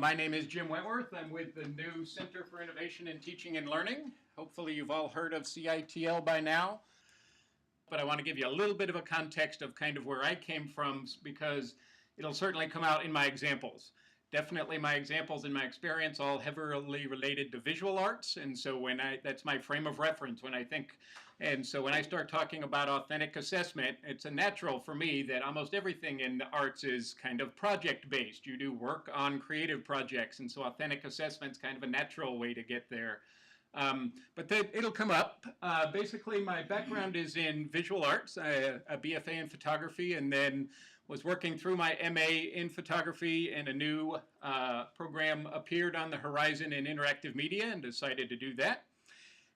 My name is Jim Wentworth. I'm with the new Center for Innovation in Teaching and Learning. Hopefully you've all heard of CITL by now. But I want to give you a little bit of a context of kind of where I came from, because it'll certainly come out in my examples. Definitely my examples and my experience all heavily related to visual arts, and so that's my frame of reference when I think. And so when I start talking about authentic assessment, it's a natural for me that almost everything in the arts is kind of project-based. You do work on creative projects, and so authentic assessment's kind of a natural way to get there. But it'll come up. Basically, my background is in visual arts, a BFA in photography, and then was working through my MA in photography, and a new program appeared on the horizon in interactive media and decided to do that.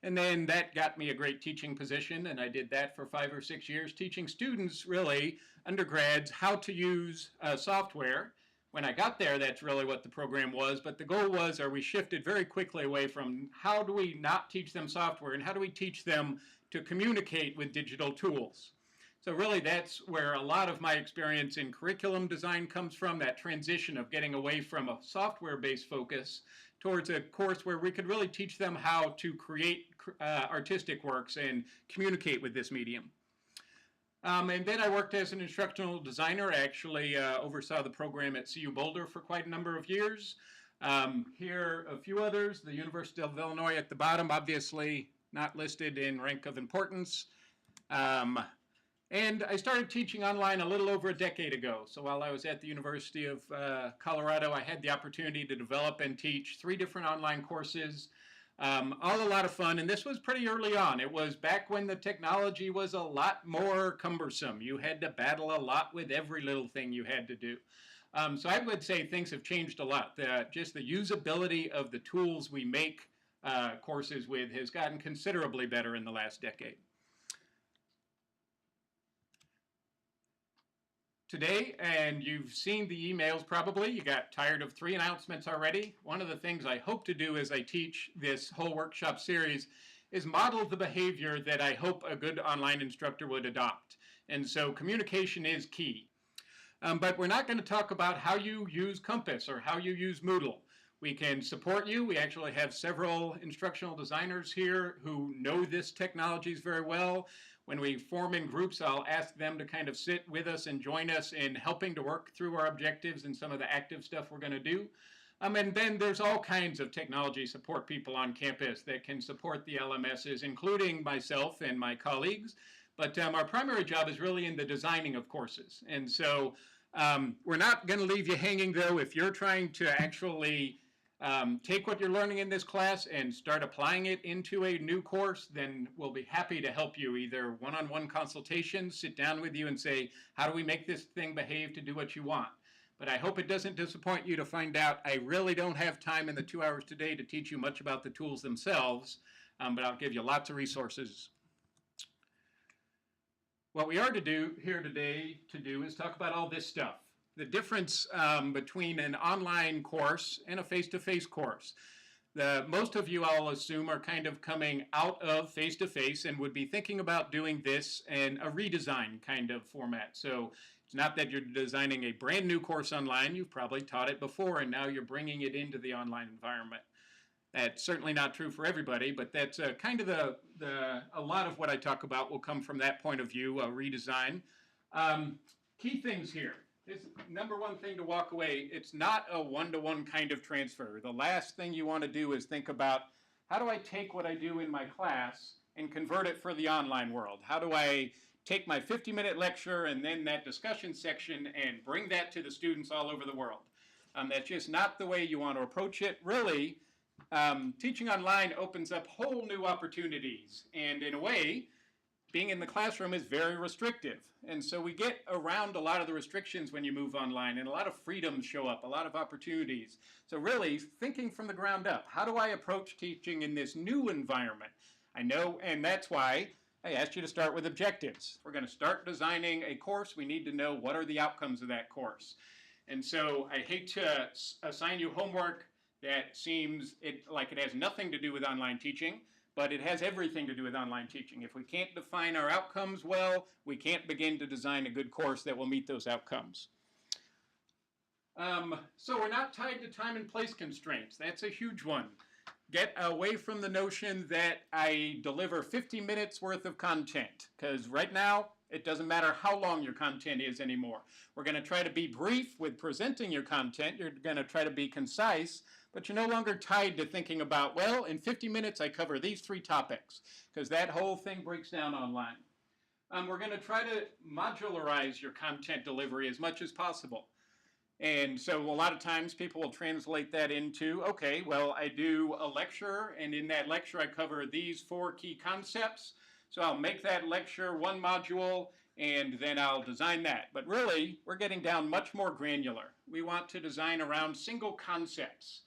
And then that got me a great teaching position, and I did that for 5 or 6 years, teaching students, really, undergrads, how to use software. When I got there, that's really what the program was, but the goal was, we shifted very quickly away from how do we not teach them software and how do we teach them to communicate with digital tools. So really that's where a lot of my experience in curriculum design comes from, that transition of getting away from a software-based focus towards a course where we could really teach them how to create artistic works and communicate with this medium. And then I worked as an instructional designer. I actually oversaw the program at CU Boulder for quite a number of years. Here a few others, the University of Illinois at the bottom, obviously not listed in rank of importance. And I started teaching online a little over a decade ago. So while I was at the University of Colorado, I had the opportunity to develop and teach 3 different online courses. All a lot of fun, and this was pretty early on. It was back when the technology was a lot more cumbersome. You had to battle a lot with every little thing you had to do. So I would say things have changed a lot. Just the usability of the tools we make courses with has gotten considerably better in the last decade. Today, and you've seen the emails probably, you got tired of 3 announcements already. One of the things I hope to do as I teach this whole workshop series is model the behavior that I hope a good online instructor would adopt. And so communication is key. But we're not going to talk about how you use Compass or how you use Moodle. We can support you. We actually have several instructional designers here who know this technologies very well. When we form in groups, I'll ask them to kind of sit with us and join us in helping to work through our objectives and some of the active stuff we're going to do. And then there's all kinds of technology support people on campus that can support the LMSs, including myself and my colleagues. But our primary job is really in the designing of courses. And so we're not going to leave you hanging, though. If you're trying to actually take what you're learning in this class and start applying it into a new course, then we'll be happy to help you, either one-on-one consultations, sit down with you and say, how do we make this thing behave to do what you want? But I hope it doesn't disappoint you to find out I really don't have time in the 2 hours today to teach you much about the tools themselves, but I'll give you lots of resources. What we are here today is talk about all this stuff. The difference between an online course and a face-to-face course. Most of you, I'll assume, are kind of coming out of face-to-face and would be thinking about doing this in a redesign kind of format. So it's not that you're designing a brand new course online. You've probably taught it before, and now you're bringing it into the online environment. That's certainly not true for everybody, but that's kind of a lot of what I talk about will come from that point of view, a redesign. Key things here. This number one thing to walk away, it's not a one-to-one kind of transfer. The last thing you want to do is think about, how do I take what I do in my class and convert it for the online world? How do I take my 50-minute lecture and then that discussion section and bring that to the students all over the world? That's just not the way you want to approach it. Really, teaching online opens up whole new opportunities, and in a way, being in the classroom is very restrictive. And so we get around a lot of the restrictions when you move online, and a lot of freedoms show up, a lot of opportunities. So really, thinking from the ground up, how do I approach teaching in this new environment? I know, and that's why I asked you to start with objectives. We're going to start designing a course. We need to know what are the outcomes of that course. And so I hate to assign you homework that seems like it has nothing to do with online teaching, but it has everything to do with online teaching. If we can't define our outcomes well, we can't begin to design a good course that will meet those outcomes. So we're not tied to time and place constraints. That's a huge one. Get away from the notion that I deliver 50 minutes worth of content, because right now it doesn't matter how long your content is anymore. We're going to try to be brief with presenting your content. You're going to try to be concise, but you're no longer tied to thinking about, well, in 50 minutes I cover these 3 topics, because that whole thing breaks down online. We're going to try to modularize your content delivery as much as possible. And so a lot of times people will translate that into, okay, well, I do a lecture, and in that lecture I cover these 4 key concepts. So I'll make that lecture 1 module, and then I'll design that. But really, we're getting down much more granular. We want to design around single concepts.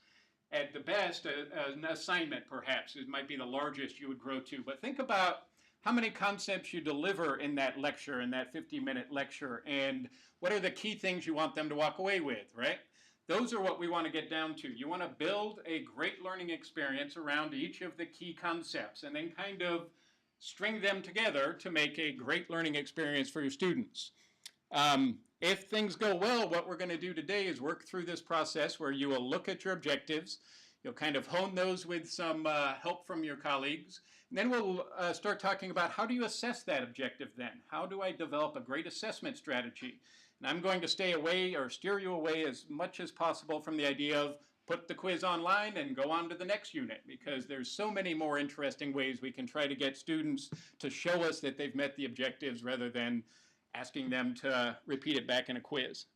At the best, an assignment perhaps, it might be the largest you would grow to. But think about how many concepts you deliver in that lecture, in that 50-minute lecture, and what are the key things you want them to walk away with, right? Those are what we want to get down to. You want to build a great learning experience around each of the key concepts and then kind of string them together to make a great learning experience for your students. If things go well, what we're going to do today is work through this process where you will look at your objectives. You'll kind of hone those with some help from your colleagues. And then we'll start talking about how do you assess that objective then? How do I develop a great assessment strategy? And I'm going to stay away or steer you away as much as possible from the idea of put the quiz online and go on to the next unit, because there's so many more interesting ways we can try to get students to show us that they've met the objectives rather than asking them to repeat it back in a quiz.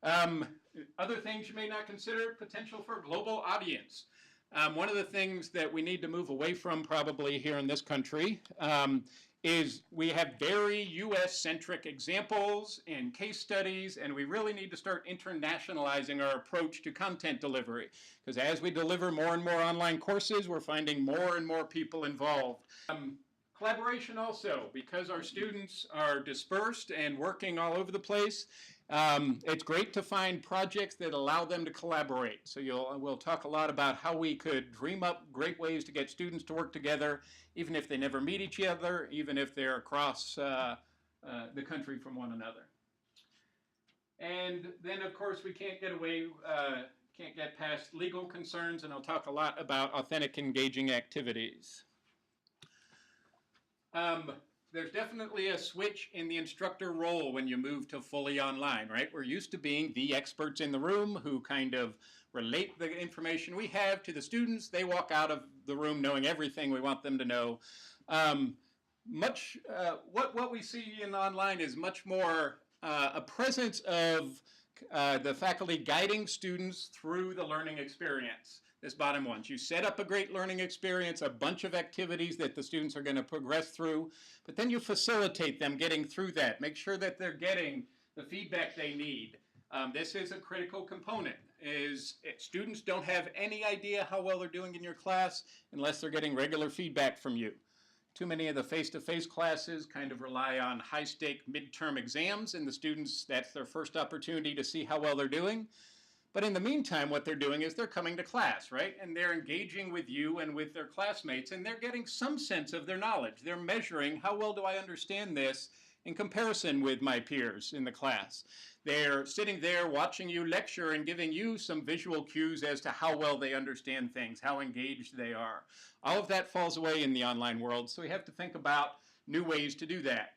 Other things you may not consider, potential for global audience. One of the things that we need to move away from probably here in this country is we have very US-centric examples and case studies, and we really need to start internationalizing our approach to content delivery. Because as we deliver more and more online courses, we're finding more and more people involved. Collaboration also, because our students are dispersed and working all over the place, it's great to find projects that allow them to collaborate. So we'll talk a lot about how we could dream up great ways to get students to work together, even if they never meet each other, even if they're across the country from one another. And then, of course, we can't get past legal concerns, and I'll talk a lot about authentic, engaging activities. There's definitely a switch in the instructor role when you move to fully online, right? We're used to being the experts in the room who kind of relate the information we have to the students. They walk out of the room knowing everything we want them to know. What we see in online is much more a presence of the faculty guiding students through the learning experience. This bottom one. You set up a great learning experience, a bunch of activities that the students are going to progress through, but then you facilitate them getting through that. Make sure that they're getting the feedback they need. This is a critical component. Students don't have any idea how well they're doing in your class unless they're getting regular feedback from you. Too many of the face-to-face classes kind of rely on high-stake midterm exams, and the students, that's their first opportunity to see how well they're doing. But in the meantime, what they're doing is they're coming to class, right? And they're engaging with you and with their classmates, and they're getting some sense of their knowledge. They're measuring, how well do I understand this in comparison with my peers in the class? They're sitting there watching you lecture and giving you some visual cues as to how well they understand things, how engaged they are. All of that falls away in the online world, so we have to think about new ways to do that.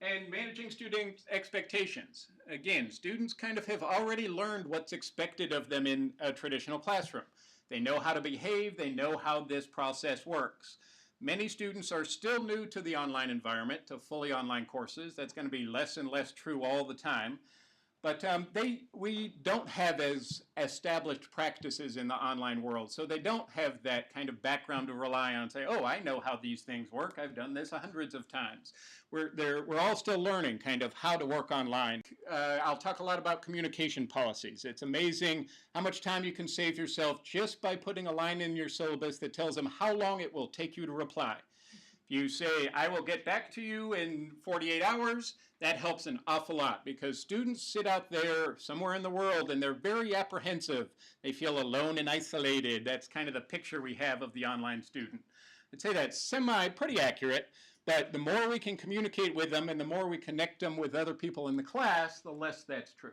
And managing student expectations. Again, students kind of have already learned what's expected of them in a traditional classroom. They know how to behave, they know how this process works. Many students are still new to the online environment, to fully online courses. That's going to be less and less true all the time. But we don't have as established practices in the online world, so they don't have that kind of background to rely on and say, oh, I know how these things work. I've done this hundreds of times. We're all still learning kind of how to work online. I'll talk a lot about communication policies. It's amazing how much time you can save yourself just by putting a line in your syllabus that tells them how long it will take you to reply. You say, I will get back to you in 48 hours, that helps an awful lot because students sit out there somewhere in the world and they're very apprehensive. They feel alone and isolated. That's kind of the picture we have of the online student. I'd say that's pretty accurate, but the more we can communicate with them and the more we connect them with other people in the class, the less that's true.